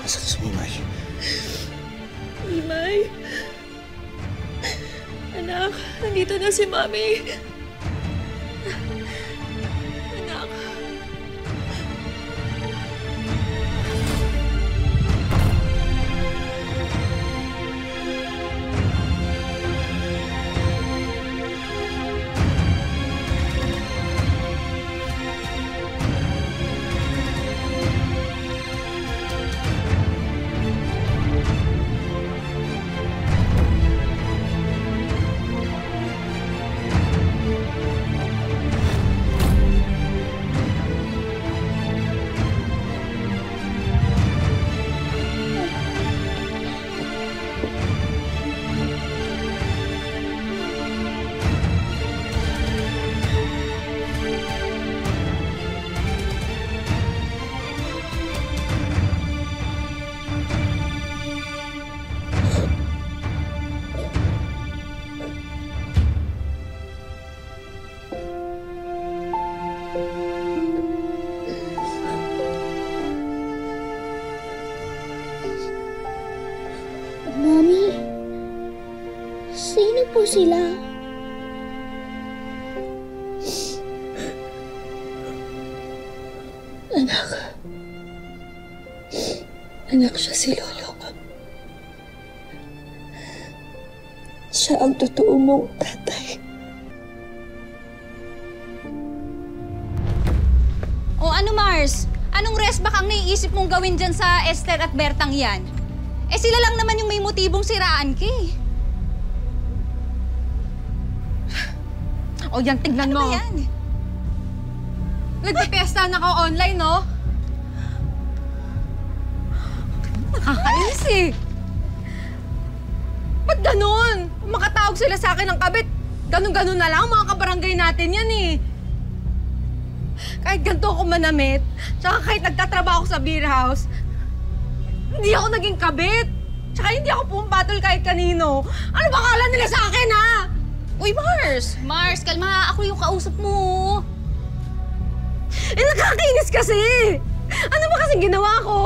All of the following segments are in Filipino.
Asan si Mimay? Mimay? Anak, nandito na si Mami. Anak. Mami, sino po sila? Anak siya si Lolo. Siya ang totoo mong tatay. O ano, Mars? Anong resback ang naiisip mong gawin dyan sa Esther at Bertang yan? Eh sila lang naman yung may motibong siraan ka eh. O yan, tignan mo. Ano ba yan? Nagpipiesta na ka online, no? Nakakainis eh. Ba't ganun? Makatawag sila sa akin ng kabit. Ganun-ganun na lang, mga kabarangay natin yan eh. Kahit ganito ako manamit, tsaka kahit nagtatrabaho ako sa beer house, hindi ako naging kabit. Tsaka hindi ako pumapatol kahit kanino. Ano ba akala nila sa akin, ha? Uy, Mars! Mars, kalma. Ako yung kausap mo. Eh, nakakainis kasi! Ano ba kasing ginawa ko?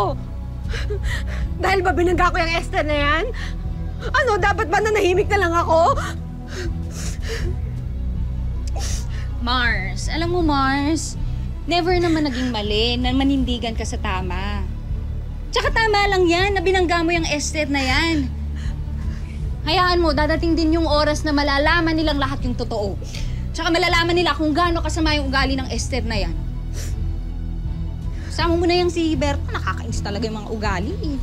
Dahil ba binangga ko yung Esther na yan? Ano, dapat ba nanahimik na lang ako? Mars, alam mo, Mars, never naman naging mali na manindigan ka sa tama. Tsaka tama lang yan na binangga mo yung Esther na yan. Hayaan mo, dadating din yung oras na malalaman nilang lahat yung totoo. Tsaka malalaman nila kung gaano kasama yung ugali ng Esther na yan. Sama mo na yung si Berta, nakakainis talaga yung mga ugali eh.